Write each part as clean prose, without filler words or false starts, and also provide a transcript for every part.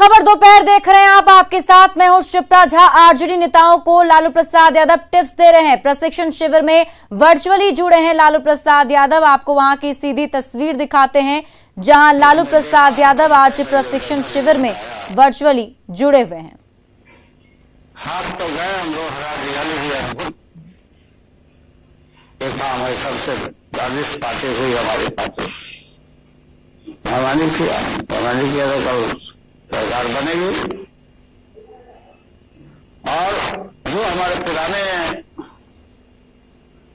खबर दोपहर देख रहे हैं आप, आपके साथ मैं हूं शिप्रा झा। आरजेडी नेताओं को लालू प्रसाद यादव टिप्स दे रहे हैं। प्रशिक्षण शिविर में वर्चुअली जुड़े हैं लालू प्रसाद यादव। आपको वहां की सीधी तस्वीर दिखाते हैं जहां लालू प्रसाद यादव आज प्रशिक्षण शिविर में वर्चुअली जुड़े हुए हैं। हाथ तो गए हम लोग, हमारी सबसे स्वादिष्ट पार्टी हुई हमारी पार्टी। प्रमाणित किया तो कल सरकार बनेगी। और जो हमारे पुराने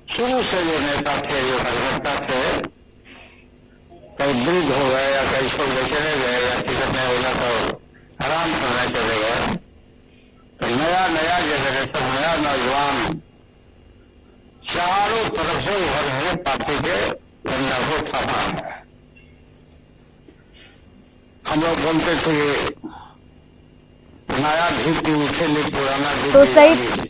शुरू से जो नेता थे, जो कार्यकर्ता थे, कई वृद्ध हो गए या कई छोड़ के चले गए या टिकट नहीं होगा तो आराम करने चले गए, तो नया जनरेशन, नया नौजवान चारों तरफ से उभर हुए पार्टी के झंडा को थामा है। हम लोग बोलते थे नया धीति उठे ले पुराना धीति।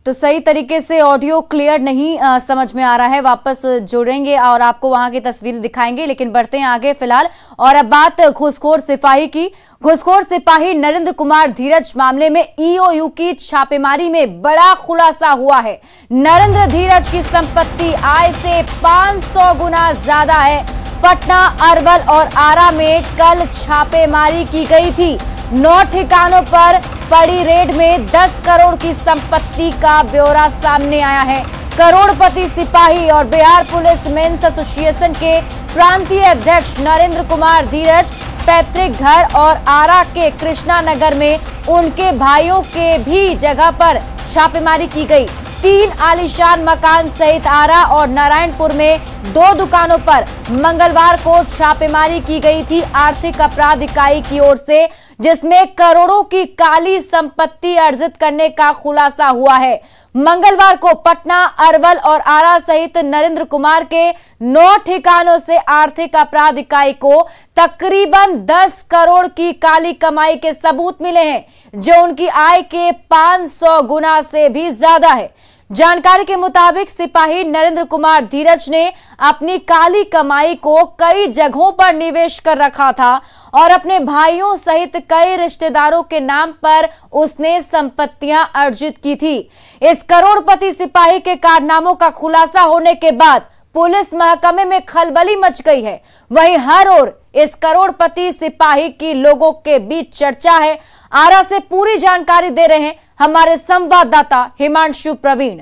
तो सही तरीके से ऑडियो क्लियर नहीं समझ में आ रहा है। वापस जोड़ेंगे और आपको वहां की तस्वीर दिखाएंगे, लेकिन बढ़ते हैं आगे फिलहाल। और अब बात घूसखोर सिपाही की। घूसखोर सिपाही नरेंद्र कुमार धीरज मामले में ईओयू की छापेमारी में बड़ा खुलासा हुआ है। नरेंद्र धीरज की संपत्ति आय से 500 गुना ज्यादा है। पटना, अरवल और आरा में कल छापेमारी की गई थी। 9 ठिकानों पर पड़ी रेड में 10 करोड़ की संपत्ति का ब्यौरा सामने आया है। करोड़पति सिपाही और बिहार पुलिस मेंस एसोसिएशन के प्रांतीय अध्यक्ष नरेंद्र कुमार धीरज पैतृक घर और आरा के कृष्णा नगर में उनके भाइयों के भी जगह पर छापेमारी की गई। 3 आलीशान मकान सहित आरा और नारायणपुर में 2 दुकानों पर मंगलवार को छापेमारी की गई थी आर्थिक अपराध इकाई की ओर से, जिसमें करोड़ों की काली संपत्ति अर्जित करने का खुलासा हुआ है। मंगलवार को पटना, अरवल और आरा सहित नरेंद्र कुमार के 9 ठिकानों से आर्थिक अपराध इकाई को तकरीबन 10 करोड़ की काली कमाई के सबूत मिले हैं, जो उनकी आय के 500 गुना से भी ज्यादा है। जानकारी के मुताबिक सिपाही नरेंद्र कुमार धीरज ने अपनी काली कमाई को कई जगहों पर निवेश कर रखा था और अपने भाइयों सहित कई रिश्तेदारों के नाम पर उसने संपत्तियां अर्जित की थी। इस करोड़पति सिपाही के कारनामों का खुलासा होने के बाद पुलिस महकमे में खलबली मच गई है। वहीं हर ओर इस करोड़पति सिपाही की लोगों के बीच चर्चा है। आरा से पूरी जानकारी दे रहे हैं हमारे संवाददाता हिमांशु प्रवीण।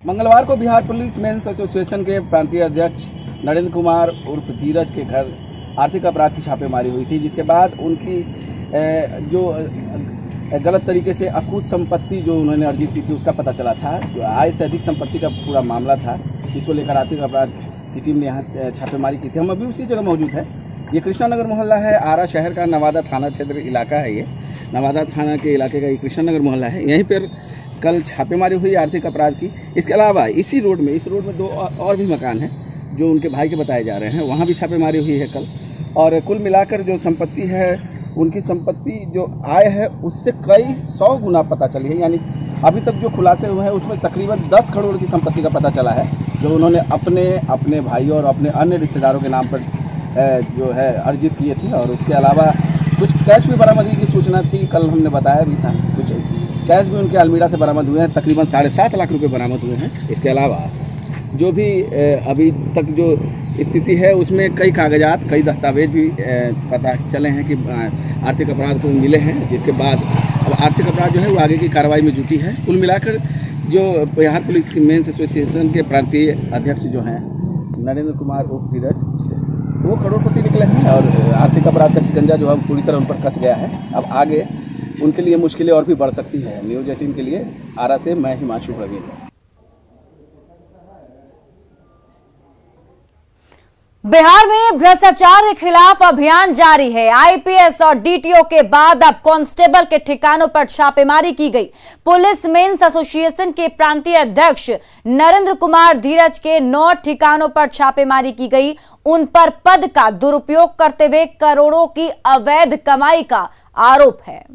मंगलवार को बिहार पुलिस मेंस एसोसिएशन के प्रांतीय अध्यक्ष नरेंद्र कुमार उर्फ धीरज के घर आर्थिक अपराध की छापेमारी हुई थी, जिसके बाद उनकी जो गलत तरीके से अकूत संपत्ति जो उन्होंने अर्जित की थी उसका पता चला था। जो आय से अधिक संपत्ति का पूरा मामला था, जिसको लेकर आर्थिक अपराध की टीम ने यहाँ छापेमारी की थी। हम अभी उसी जगह मौजूद हैं। ये कृष्णा नगर मोहल्ला है, आरा शहर का नवादा थाना क्षेत्र इलाका है। ये नवादा थाना के इलाके का ये कृष्णा नगर मोहल्ला है। यहीं पर कल छापेमारी हुई आर्थिक अपराध की। इसके अलावा इस रोड में 2 और भी मकान हैं जो उनके भाई के बताए जा रहे हैं, वहाँ भी छापेमारी हुई है कल। और कुल मिलाकर जो संपत्ति है, उनकी संपत्ति जो आय है उससे कई 100 गुना पता चली है। यानी अभी तक जो खुलासे हुए हैं उसमें तकरीबन 10 करोड़ की संपत्ति का पता चला है, जो उन्होंने अपने भाइयों और अपने अन्य रिश्तेदारों के नाम पर जो है अर्जित किए थे। और उसके अलावा कुछ कैश भी बरामदगी की सूचना थी, कल हमने बताया भी था। कुछ कैश भी उनके अलमीरा से बरामद हुए हैं, तकरीबन 7.5 लाख रुपए बरामद हुए हैं। इसके अलावा जो भी अभी तक जो स्थिति है उसमें कई कागजात, कई दस्तावेज भी पता चले हैं कि आर्थिक अपराध को मिले हैं, जिसके बाद अब आर्थिक अपराध जो है वो आगे की कार्रवाई में जुटी है। कुल मिलाकर जो बिहार पुलिस की मेंस एसोसिएशन के प्रांतीय अध्यक्ष जो हैं नरेंद्र कुमार उर्फ धीरज, वो करोड़पति निकले हैं और आर्थिक अपराध का शिकंजा जो है पूरी तरह उन पर कस गया है। अब आगे उनके लिए मुश्किलें और भी बढ़ सकती है। न्यूज़ 18 के लिए आरा से मैं हिमांशु प्रवीण। बिहार में भ्रष्टाचार के खिलाफ अभियान जारी है। आईपीएस और डीटीओ के बाद अब कांस्टेबल के ठिकानों पर छापेमारी की गई। पुलिस मेंस एसोसिएशन के प्रांतीय अध्यक्ष नरेंद्र कुमार धीरज के 9 ठिकानों पर छापेमारी की गई। उन पर पद का दुरुपयोग करते हुए करोड़ों की अवैध कमाई का आरोप है।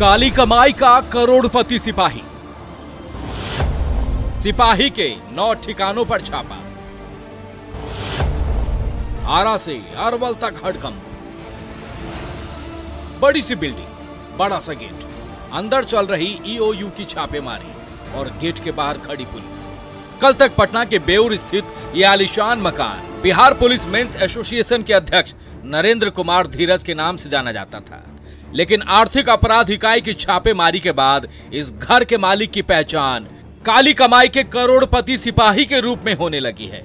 काली कमाई का करोड़पति सिपाही, सिपाही के 9 ठिकानों पर छापा। आरा से अरवल तक हड़कंप। बड़ी सी बिल्डिंग, बड़ा सा गेट, अंदर चल रही ईओयू की छापेमारी और गेट के बाहर खड़ी पुलिस। कल तक पटना के बेउर स्थित ये आलीशान मकान बिहार पुलिस मेंस एसोसिएशन के अध्यक्ष नरेंद्र कुमार धीरज के नाम से जाना जाता था, लेकिन आर्थिक अपराध इकाई की छापेमारी के बाद इस घर के मालिक की पहचान काली कमाई के करोड़पति सिपाही के रूप में होने लगी है।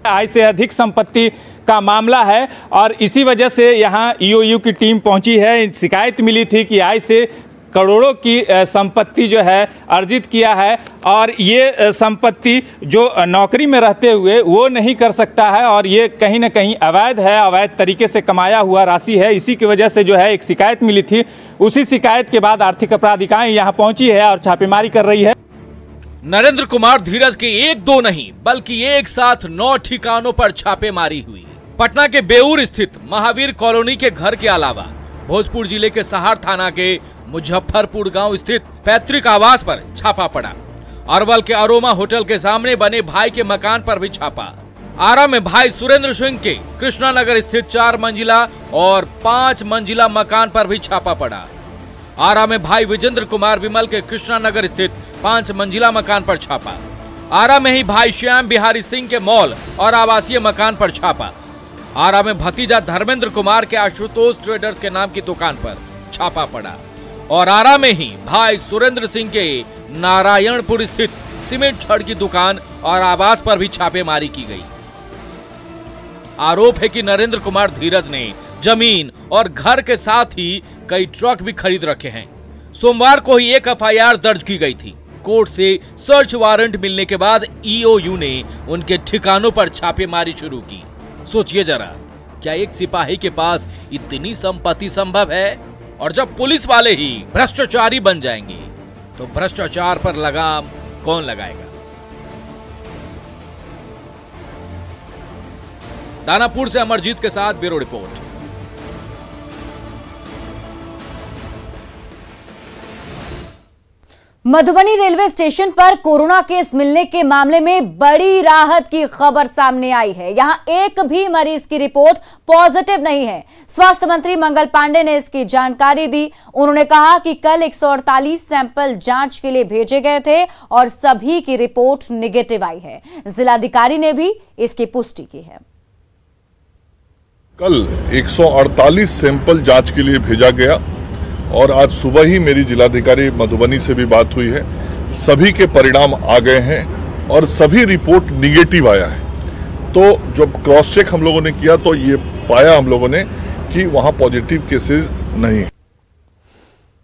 आय से अधिक संपत्ति का मामला है और इसी वजह से यहाँ ईओयू की टीम पहुंची है। शिकायत मिली थी कि आय से करोड़ों की संपत्ति जो है अर्जित किया है और ये संपत्ति जो नौकरी में रहते हुए वो नहीं कर सकता है और ये कहीं ना कहीं अवैध है, अवैध तरीके से कमाया हुआ राशि है। इसी की वजह से जो है एक शिकायत मिली थी, उसी शिकायत के बाद आर्थिक अपराध इकाई यहाँ पहुंची है और छापेमारी कर रही है। नरेंद्र कुमार धीरज के 1-2 नहीं बल्कि एक साथ 9 ठिकानों पर छापेमारी हुई। पटना के बेउर स्थित महावीर कॉलोनी के घर के अलावा भोजपुर जिले के सहार थाना के मुजफ्फरपुर गांव स्थित पैतृक आवास पर छापा पड़ा। अरवल के अरोमा होटल के सामने बने भाई के मकान पर भी छापा। आरा में भाई सुरेंद्र सिंह के कृष्णा नगर स्थित 4 मंजिला और 5 मंजिला मकान पर भी छापा पड़ा। आरा में भाई विजेंद्र कुमार विमल के कृष्णा नगर स्थित 5 मंजिला मकान पर छापा। आरा में ही भाई श्याम बिहारी सिंह के मॉल और आवासीय मकान पर छापा। आरा में भतीजा धर्मेंद्र कुमार के आशुतोष ट्रेडर्स के नाम की दुकान पर छापा पड़ा और आरा में ही भाई सुरेंद्र सिंह के नारायणपुर स्थित सीमेंट छड़ की दुकान और आवास पर भी छापेमारी की गई। आरोप है कि नरेंद्र कुमार धीरज ने जमीन और घर के साथ ही कई ट्रक भी खरीद रखे हैं। सोमवार को ही एक एफआईआर दर्ज की गई थी। कोर्ट से सर्च वारंट मिलने के बाद ईओयू ने उनके ठिकानों पर छापेमारी शुरू की। सोचिए जरा, क्या एक सिपाही के पास इतनी संपत्ति संभव है? और जब पुलिस वाले ही भ्रष्टाचारी बन जाएंगे तो भ्रष्टाचार पर लगाम कौन लगाएगा? दानापुर से अमरजीत के साथ bureau report. Madhubani railway station पर कोरोना केस मिलने के मामले में बड़ी राहत की खबर सामने आई है। यहां एक भी मरीज की रिपोर्ट पॉजिटिव नहीं है। स्वास्थ्य मंत्री मंगल पांडे ने इसकी जानकारी दी। उन्होंने कहा कि कल 148 सैंपल जांच के लिए भेजे गए थे और सभी की रिपोर्ट नेगेटिव आई है। जिलाधिकारी ने भी इसकी पुष्टि की है। कल 148 सैंपल जांच के लिए भेजा गया और आज सुबह ही मेरी जिलाधिकारी मधुबनी से भी बात हुई है। सभी के परिणाम आ गए हैं और सभी रिपोर्ट निगेटिव आया है। तो जब क्रॉस चेक हम लोगों ने किया तो ये पाया हम लोगों ने कि वहां पॉजिटिव केसेस नहीं है।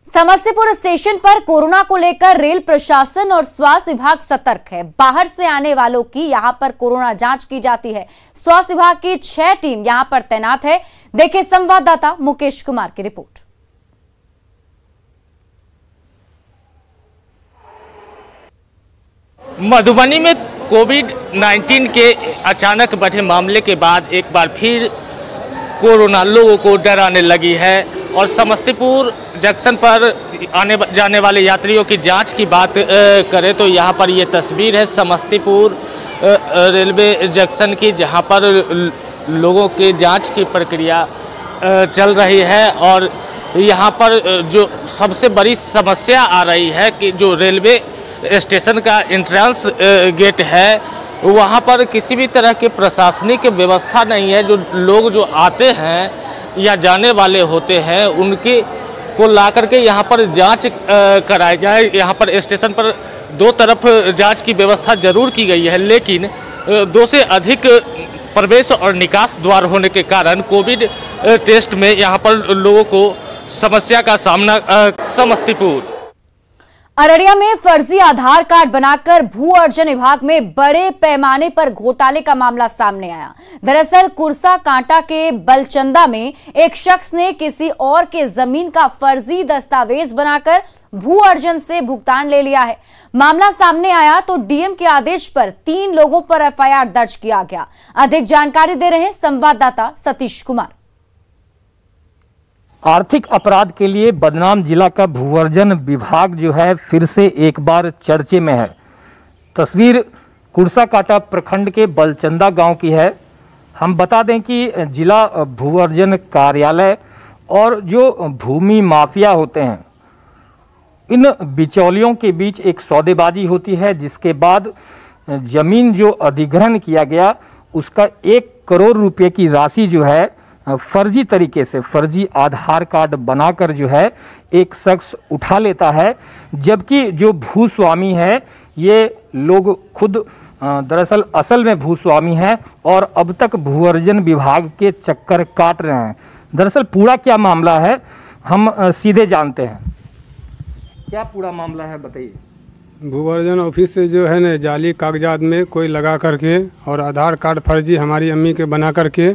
समस्तीपुर स्टेशन पर कोरोना को लेकर रेल प्रशासन और स्वास्थ्य विभाग सतर्क है। बाहर से आने वालों की यहां पर कोरोना जांच की जाती है। स्वास्थ्य विभाग की 6 टीम यहां पर तैनात है। देखिए संवाददाता मुकेश कुमार की रिपोर्ट। मधुबनी में कोविड-19 के अचानक बढ़े मामले के बाद एक बार फिर कोरोना लोगों को डराने लगी है और समस्तीपुर जंक्शन पर आने जाने वाले यात्रियों की जांच की बात करें तो यहाँ पर ये तस्वीर है समस्तीपुर रेलवे जंक्शन की, जहाँ पर लोगों की जांच की प्रक्रिया चल रही है। और यहाँ पर जो सबसे बड़ी समस्या आ रही है कि जो रेलवे स्टेशन का एंट्रेंस गेट है वहाँ पर किसी भी तरह की प्रशासनिक व्यवस्था नहीं है। जो लोग जो आते हैं या जाने वाले होते हैं उनके को ला करके यहाँ पर जांच कराई जाए। यहाँ पर स्टेशन पर 2 तरफ जांच की व्यवस्था जरूर की गई है, लेकिन 2 से अधिक प्रवेश और निकास द्वार होने के कारण कोविड टेस्ट में यहाँ पर लोगों को समस्या का सामना। समस्तीपुर अररिया में फर्जी आधार कार्ड बनाकर भू अर्जन विभाग में बड़े पैमाने पर घोटाले का मामला सामने आया। दरअसल कुरसा कांटा के बलचंदा में एक शख्स ने किसी और के जमीन का फर्जी दस्तावेज बनाकर भू अर्जन से भुगतान ले लिया है। मामला सामने आया तो डीएम के आदेश पर 3 लोगों पर एफआईआर दर्ज किया गया। अधिक जानकारी दे रहे हैं संवाददाता सतीश कुमार। आर्थिक अपराध के लिए बदनाम जिला का भूवर्जन विभाग जो है फिर से एक बार चर्चे में है। तस्वीर कुर्साकांटा प्रखंड के बलचंदा गांव की है। हम बता दें कि जिला भूवर्जन कार्यालय और जो भूमि माफिया होते हैं, इन बिचौलियों के बीच एक सौदेबाजी होती है, जिसके बाद जमीन जो अधिग्रहण किया गया उसका 1 करोड़ रुपए की राशि जो है फर्जी तरीके से, फर्जी आधार कार्ड बनाकर जो है एक शख्स उठा लेता है, जबकि जो भूस्वामी है ये लोग खुद दरअसल असल में भूस्वामी हैं और अब तक भूवर्जन विभाग के चक्कर काट रहे हैं। दरअसल पूरा क्या मामला है हम सीधे जानते हैं। क्या पूरा मामला है बताइए। भूवर्जन ऑफिस से जो है ना जाली कागजात में कोई लगा करके और आधार कार्ड फर्जी हमारी अम्मी के बना करके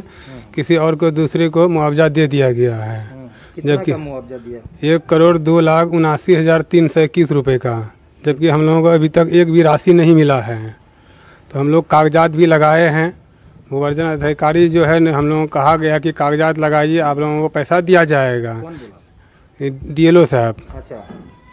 किसी और को दूसरे को मुआवजा दे दिया गया है। जबकि मुआवजा दिया 1,02,79,321 रुपये का, जबकि हम लोगों को अभी तक एक भी राशि नहीं मिला है। तो हम लोग कागजात भी लगाए हैं। भूवर्जन अधिकारी जो है हम लोगों को कहा गया कि कागजात लगाइए, आप लोगों को पैसा दिया जाएगा। DLO साहब, अच्छा,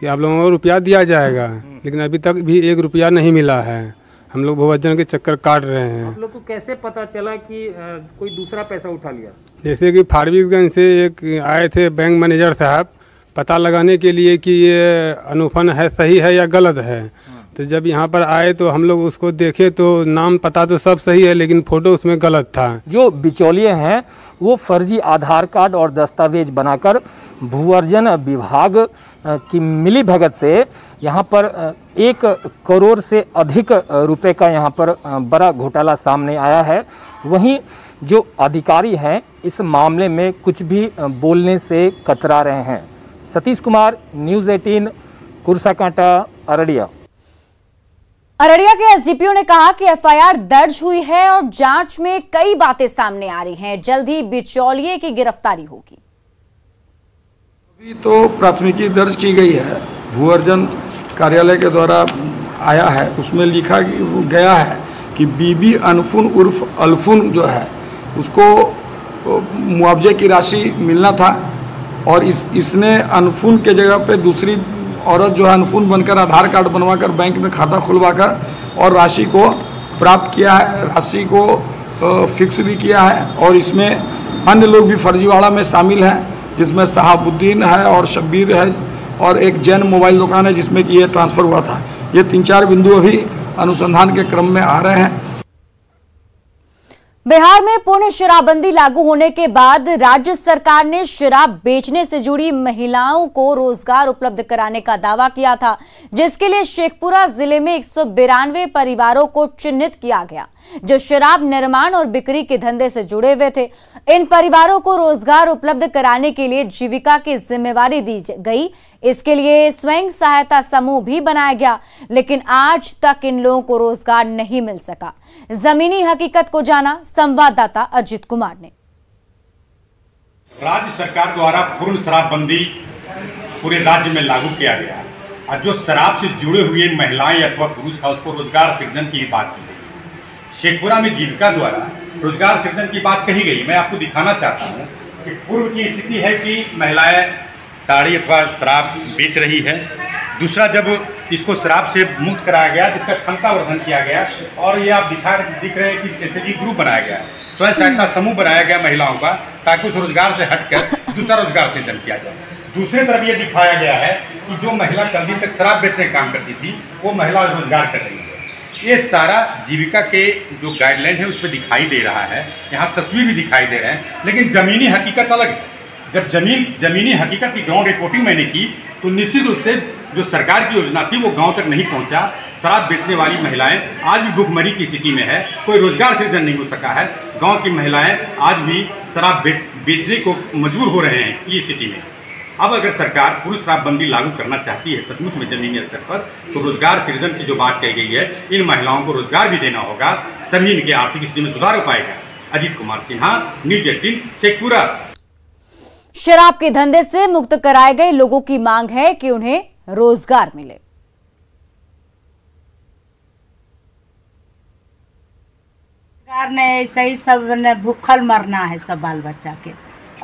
कि आप लोगों को रुपया दिया जाएगा, लेकिन अभी तक भी 1 रुपया नहीं मिला है। हम लोग भूवर्जन के चक्कर काट रहे हैं। आप लोग को कैसे पता चला कि कोई दूसरा पैसा उठा लिया? जैसे कि फारबिसगंज से एक आए थे बैंक मैनेजर साहब पता लगाने के लिए कि ये अनुफन है, सही है या गलत है। तो जब यहाँ पर आए तो हम लोग उसको देखे तो नाम पता तो सब सही है, लेकिन फोटो उसमें गलत था। जो बिचौलिए हैं वो फर्जी आधार कार्ड और दस्तावेज बनाकर भूवर्जन विभाग की मिली भगत से यहाँ पर 1 करोड़ से अधिक रुपए का यहाँ पर बड़ा घोटाला सामने आया है। वहीं जो अधिकारी हैं इस मामले में कुछ भी बोलने से कतरा रहे हैं। सतीश कुमार, न्यूज़ 18, कुर्साकांटा, अररिया। अररिया के एसडीपीओ ने कहा कि एफआईआर दर्ज हुई है और जांच में कई बातें सामने आ रही हैं। जल्द ही बिचौलिए की गिरफ्तारी होगी। अभी तो प्राथमिकी दर्ज की गई है, भूवर्जन कार्यालय के द्वारा आया है। उसमें लिखा गया है कि बीबी अनफुन उर्फ अल्फुन जो है उसको मुआवजे की राशि मिलना था और इसने अनफुन के जगह पे दूसरी औरत जो है अनफुन बनकर आधार कार्ड बनवाकर बैंक में खाता खुलवाकर और राशि को प्राप्त किया है, राशि को फिक्स भी किया है। और इसमें अन्य लोग भी फर्जीवाड़ा में शामिल हैं, जिसमें शहाबुद्दीन है और शब्बीर है और एक जैन मोबाइल दुकान है जिसमें कि ये ट्रांसफ़र हुआ था। ये 3-4 बिंदु अभी अनुसंधान के क्रम में आ रहे हैं। बिहार में पूर्ण शराबबंदी लागू होने के बाद राज्य सरकार ने शराब बेचने से जुड़ी महिलाओं को रोजगार उपलब्ध कराने का दावा किया था, जिसके लिए शेखपुरा जिले में 192 परिवारों को चिन्हित किया गया जो शराब निर्माण और बिक्री के धंधे से जुड़े हुए थे। इन परिवारों को रोजगार उपलब्ध कराने के लिए जीविका की जिम्मेवारी दी गई। इसके लिए स्वयं सहायता समूह भी बनाया गया, लेकिन आज तक इन लोगों को रोजगार नहीं मिल सका। जमीनी हकीकत को जाना संवाददाता अजित कुमार ने। राज्य सरकार द्वारा पूर्ण शराबबंदी पूरे राज्य में लागू किया गया और जो शराब से जुड़े हुए महिलाएं अथवा पुरुष था उसको रोजगार सृजन की बात की गई। शेखपुरा में जीविका द्वारा रोजगार सृजन की बात कही गई। मैं आपको दिखाना चाहता हूँ कि पूर्व की स्थिति है कि महिलाएं ताड़ी अथवा शराब बेच रही है। दूसरा, जब इसको शराब से मुक्त कराया गया, जिसका क्षमता वर्धन किया गया और ये आप दिख रहे हैं कि एसएचजी ग्रुप बनाया गया, स्वयं सहायता समूह बनाया गया महिलाओं का, ताकि उस रोजगार से हटकर दूसरा रोजगार सृजन किया जाए। दूसरी तरफ ये दिखाया गया है कि जो महिला कल दिन तक शराब बेचने का काम करती थी वो महिला रोजगार कर रही है। ये सारा जीविका के जो गाइडलाइन है उस पर दिखाई दे रहा है। यहाँ तस्वीर भी दिखाई दे रहे हैं, लेकिन ज़मीनी हकीकत अलग है। जब ज़मीनी हकीकत की ग्राउंड रिपोर्टिंग मैंने की तो निश्चित रूप से जो सरकार की योजना थी वो गांव तक नहीं पहुंचा। शराब बेचने वाली महिलाएं आज भी भूखमरी की स्थिति में है, कोई रोजगार सृजन नहीं हो सका है। गांव की महिलाएं आज भी शराब बेचने को मजबूर हो रहे हैं ये स्थिति में। अब अगर सरकार पूरी शराबबंदी लागू करना चाहती है सचमुच में जमीनी स्तर पर, तो रोजगार सृजन की जो बात कही गई है, इन महिलाओं को रोजगार भी देना होगा, तभी इनके आर्थिक स्थिति में सुधार हो पाएगा। अजित कुमार सिन्हा, न्यूज़ 18, शेखपुरा। शराब के धंधे से मुक्त कराए गए लोगों की मांग है कि उन्हें रोजगार मिले। सरकार ने ऐसे ही सब ने भूखल मरना है, सब बाल बच्चा के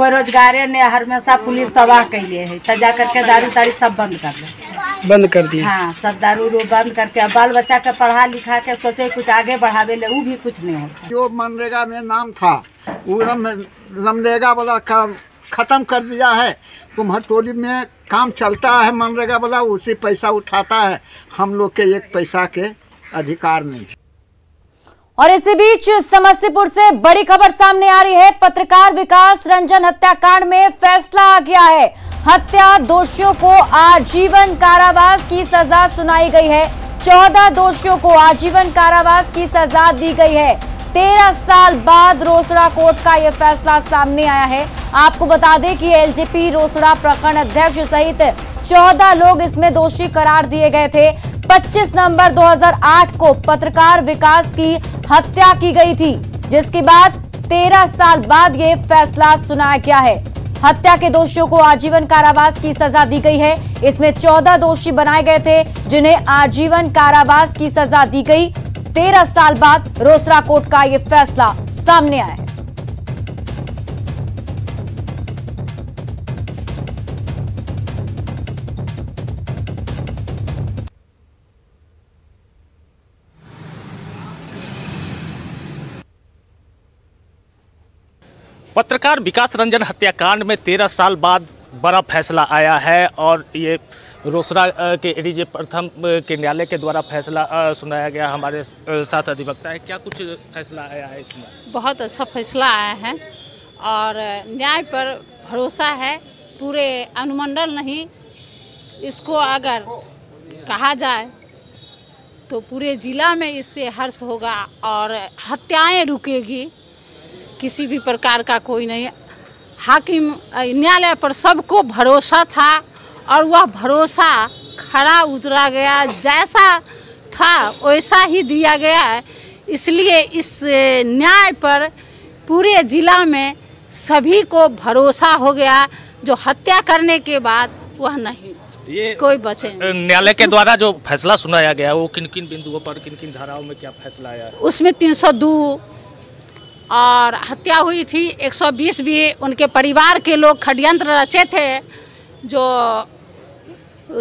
कोई रोजगारे ने हमेशा पुलिस तबाह कैले है, तो जा करके दारू तारी सब बंद कर दिया। हाँ, सब दारू बंद करके बाल बच्चा के पढ़ा लिखा के सोचे कुछ आगे बढ़ावे ले, वो भी कुछ नहीं हो सकता। जो मनरेगा में नाम था वो मनरेगा वाला काम खत्म कर दिया है। कुम्हरटोली में काम चलता है मनरेगा वाला, उसी पैसा उठाता है, हम लोग के एक पैसा के अधिकार नहीं। और इसी बीच समस्तीपुर से बड़ी खबर सामने आ रही है। पत्रकार विकास रंजन हत्याकांड में फैसला आ गया है। हत्या दोषियों को आजीवन कारावास की सजा सुनाई गई है। 14 दोषियों को आजीवन कारावास की सजा दी गई है। 13 साल बाद रोसड़ा कोर्ट का यह फैसला सामने आया है। आपको बता दें कि एलजेपी रोसड़ा प्रखंड अध्यक्ष सहित 14 लोग इसमें दोषी करार दिए गए थे। 25 नवंबर 2008 को पत्रकार विकास की हत्या की गई थी, जिसके बाद 13 साल बाद ये फैसला सुनाया गया है। हत्या के दोषियों को आजीवन कारावास की सजा दी गई है। इसमें 14 दोषी बनाए गए थे, जिन्हें आजीवन कारावास की सजा दी गई। 13 साल बाद रोसड़ा कोर्ट का यह फैसला सामने आया है। पत्रकार विकास रंजन हत्याकांड में 13 साल बाद बड़ा फैसला आया है और ये रोसड़ा के एडीजे प्रथम के न्यायालय के द्वारा फैसला सुनाया गया। हमारे साथ अधिवक्ता है, क्या कुछ फैसला आया है इसमें? बहुत अच्छा फैसला आया है और न्याय पर भरोसा है। पूरे अनुमंडल नहीं, इसको अगर कहा जाए तो पूरे जिला में इससे हर्ष होगा और हत्याएं रुकेगी। किसी भी प्रकार का कोई नहीं। हाकिम न्यायालय पर सबको भरोसा था और वह भरोसा खरा उतरा गया। जैसा था वैसा ही दिया गया है। इसलिए इस न्याय पर पूरे जिला में सभी को भरोसा हो गया। जो हत्या करने के बाद वह नहीं ये कोई बचे। न्यायालय के द्वारा जो फैसला सुनाया गया वो किन किन बिंदुओं पर, किन किन धाराओं में क्या फैसला आया है? उसमें 302 और हत्या हुई थी। 120 भी उनके परिवार के लोग षड्यंत्र रचे थे, जो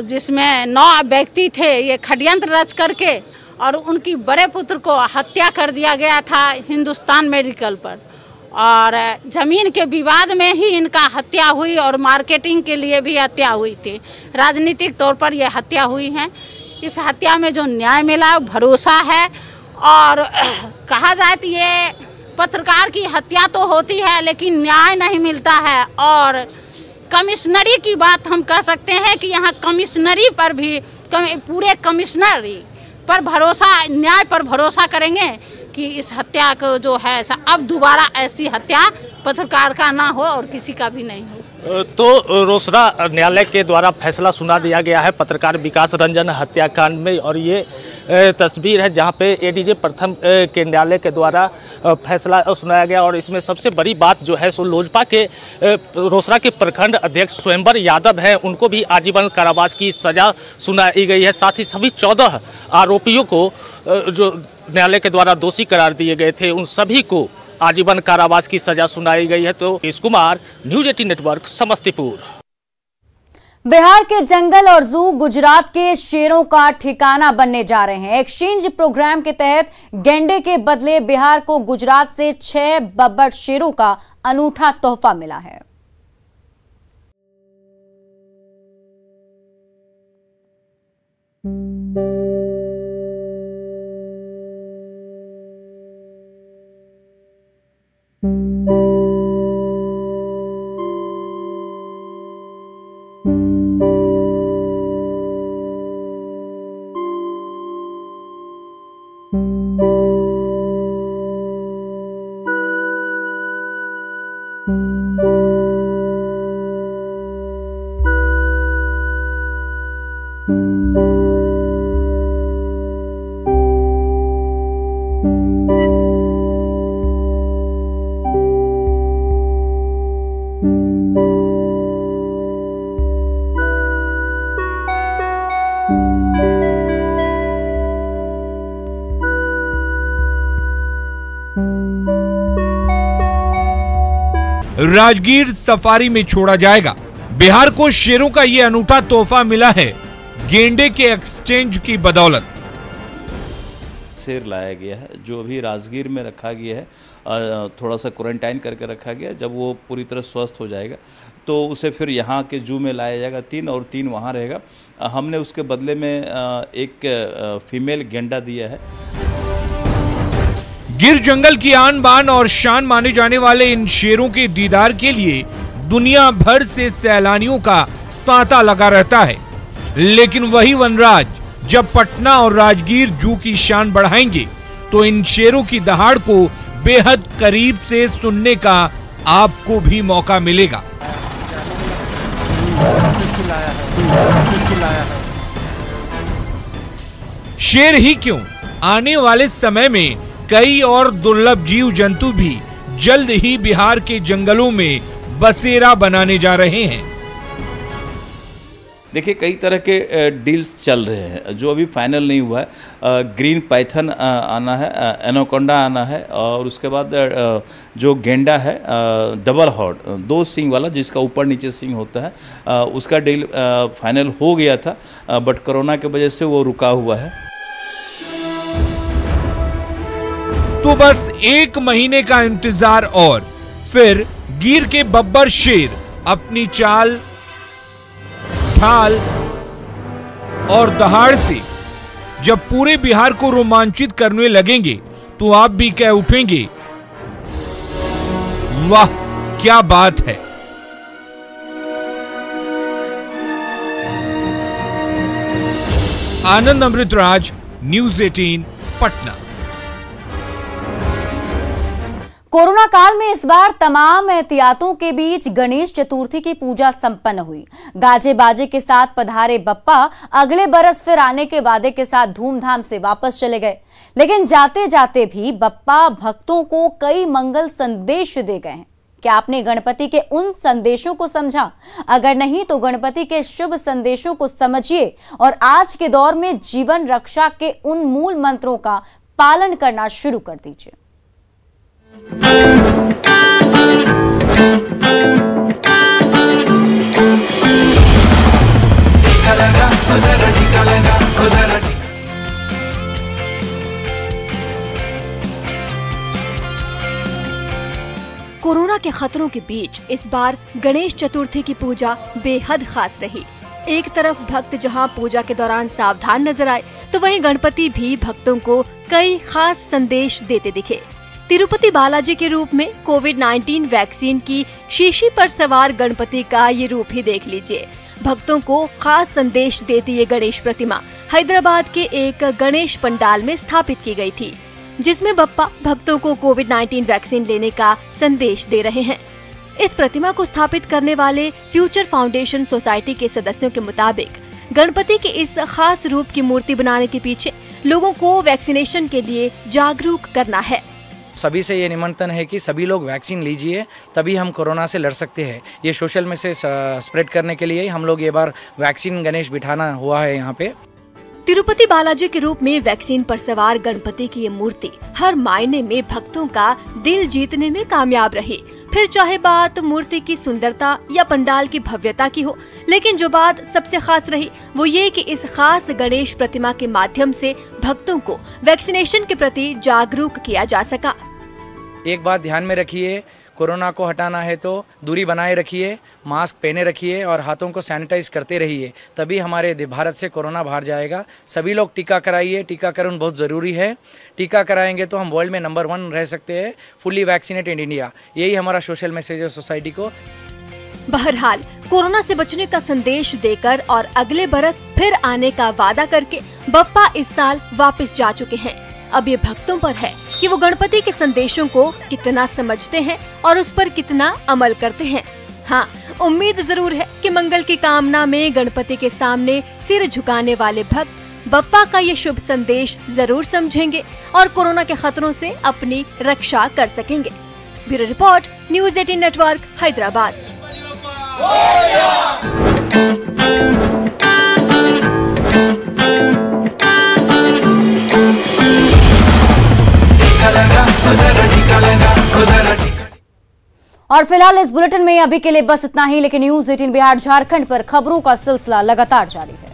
जिसमें 9 व्यक्ति थे। ये षड्यंत्र रच करके और उनकी बड़े पुत्र को हत्या कर दिया गया था हिंदुस्तान मेडिकल पर। और ज़मीन के विवाद में ही इनका हत्या हुई और मार्केटिंग के लिए भी हत्या हुई थी। राजनीतिक तौर पर यह हत्या हुई है। इस हत्या में जो न्याय मिला भरोसा है। और कहा जाए तो ये पत्रकार की हत्या तो होती है लेकिन न्याय नहीं मिलता है। और कमिश्नरी की बात हम कह सकते हैं कि यहाँ कमिश्नरी पर भी पूरे कमिश्नरी पर भरोसा, न्याय पर भरोसा करेंगे कि इस हत्या को जो है अब दोबारा ऐसी हत्या पत्रकार का ना हो और किसी का भी नहीं हो। तो रोसड़ा न्यायालय के द्वारा फैसला सुना दिया गया है पत्रकार विकास रंजन हत्याकांड में। और ये तस्वीर है जहां पे एडीजे प्रथम के न्यायालय के द्वारा फैसला सुनाया गया। और इसमें सबसे बड़ी बात जो है सो लोजपा के रोसड़ा के प्रखंड अध्यक्ष स्वयंवर यादव हैं, उनको भी आजीवन कारावास की सजा सुनाई गई है। साथ ही सभी 14 आरोपियों को जो न्यायालय के द्वारा दोषी करार दिए गए थे उन सभी को आजीवन कारावास की सजा सुनाई गई है। तो केश कुमार, न्यूज 18 नेटवर्क, समस्तीपुर। बिहार के जंगल और जू गुजरात के शेरों का ठिकाना बनने जा रहे हैं। एक्सचेंज प्रोग्राम के तहत गैंडे के बदले बिहार को गुजरात से 6 बब्बर शेरों का अनूठा तोहफा मिला है। राजगीर सफारी में छोड़ा जाएगा। बिहार को शेरों का ये अनूठा तोहफा मिला है गेंडे के एक्सचेंज की बदौलत। शेर लाया गया है जो अभी राजगीर में रखा गया है, थोड़ा सा क्वारंटाइन करके रखा गया। जब वो पूरी तरह स्वस्थ हो जाएगा तो उसे फिर यहाँ के जू में लाया जाएगा, 3 और 3 वहाँ रहेगा। हमने उसके बदले में एक फीमेल गेंडा दिया है। गिर जंगल की आन बान और शान माने जाने वाले इन शेरों के दीदार के लिए दुनिया भर से सैलानियों का तांता लगा रहता है। लेकिन वही वनराज जब पटना और राजगीर जू की शान बढ़ाएंगे तो इन शेरों की दहाड़ को बेहद करीब से सुनने का आपको भी मौका मिलेगा। शेर ही क्यों, आने वाले समय में कई और दुर्लभ जीव जंतु भी जल्द ही बिहार के जंगलों में बसेरा बनाने जा रहे हैं। देखिए कई तरह के डील्स चल रहे हैं जो अभी फाइनल नहीं हुआ है। ग्रीन पाइथन आना है, एनाकोंडा आना है और उसके बाद जो गेंडा है डबल हॉर्न 2 सींग वाला जिसका ऊपर नीचे सींग होता है, उसका डील फाइनल हो गया था, बट कोरोना की वजह से वो रुका हुआ है। तो बस 1 महीने का इंतजार और फिर गिर के बब्बर शेर अपनी चाल, ढाल और दहाड़ से जब पूरे बिहार को रोमांचित करने लगेंगे तो आप भी कह उठेंगे, वाह क्या बात है। आनंद अमृतराज, न्यूज़ 18 पटना। कोरोना काल में इस बार तमाम एहतियातों के बीच गणेश चतुर्थी की पूजा संपन्न हुई। गाजे बाजे के साथ पधारे बप्पा अगले बरस फिर आने के वादे के साथ धूमधाम से वापस चले गए। लेकिन जाते जाते भी बप्पा भक्तों को कई मंगल संदेश दे गए हैं। क्या आपने गणपति के उन संदेशों को समझा? अगर नहीं तो गणपति के शुभ संदेशों को समझिए और आज के दौर में जीवन रक्षा के उन मूल मंत्रों का पालन करना शुरू कर दीजिए। कोरोना के खतरों के बीच इस बार गणेश चतुर्थी की पूजा बेहद खास रही। एक तरफ भक्त जहां पूजा के दौरान सावधान नजर आए तो वहीं गणपति भी भक्तों को कई खास संदेश देते दिखे। तिरुपति बालाजी के रूप में कोविड-19 वैक्सीन की शीशी पर सवार गणपति का ये रूप ही देख लीजिए। भक्तों को खास संदेश देती ये गणेश प्रतिमा हैदराबाद के एक गणेश पंडाल में स्थापित की गई थी, जिसमें बप्पा भक्तों को कोविड-19 वैक्सीन लेने का संदेश दे रहे हैं। इस प्रतिमा को स्थापित करने वाले फ्यूचर फाउंडेशन सोसाइटी के सदस्यों के मुताबिक गणपति के इस खास रूप की मूर्ति बनाने के पीछे लोगों को वैक्सीनेशन के लिए जागरूक करना है। सभी से ये निमंत्रण है कि सभी लोग वैक्सीन लीजिए, तभी हम कोरोना से लड़ सकते हैं। ये सोशल मैसेज स्प्रेड करने के लिए हम लोग ये बार वैक्सीन गणेश बिठाना हुआ है यहाँ पे। तिरुपति बालाजी के रूप में वैक्सीन पर सवार गणपति की ये मूर्ति हर मायने में भक्तों का दिल जीतने में कामयाब रही। फिर चाहे बात मूर्ति की सुंदरता या पंडाल की भव्यता की हो, लेकिन जो बात सबसे खास रही वो ये कि इस खास गणेश प्रतिमा के माध्यम से भक्तों को वैक्सीनेशन के प्रति जागरूक किया जा सका। एक बात ध्यान में रखिए, कोरोना को हटाना है तो दूरी बनाए रखिए, मास्क पहने रखिए और हाथों को सैनिटाइज करते रहिए, तभी हमारे भारत से कोरोना बाहर जाएगा। सभी लोग टीका कराइए, टीकाकरण बहुत ज़रूरी है। टीका कराएंगे तो हम वर्ल्ड में नंबर 1 रह सकते हैं, फुली वैक्सीनेटेड इंडिया। यही हमारा सोशल मैसेज है सोसाइटी को। बहरहाल कोरोना से बचने का संदेश देकर और अगले बरस फिर आने का वादा करके बप्पा इस साल वापस जा चुके हैं। अब ये भक्तों पर है कि वो गणपति के संदेशों को कितना समझते हैं और उस पर कितना अमल करते हैं। हाँ, उम्मीद जरूर है कि मंगल की कामना में गणपति के सामने सिर झुकाने वाले भक्त बप्पा का ये शुभ संदेश जरूर समझेंगे और कोरोना के खतरों से अपनी रक्षा कर सकेंगे। Bureau report, news 18 network, Hyderabad. और फिलहाल इस बुलेटिन में अभी के लिए बस इतना ही, लेकिन न्यूज़ 18 बिहार झारखंड पर खबरों का सिलसिला लगातार जारी है।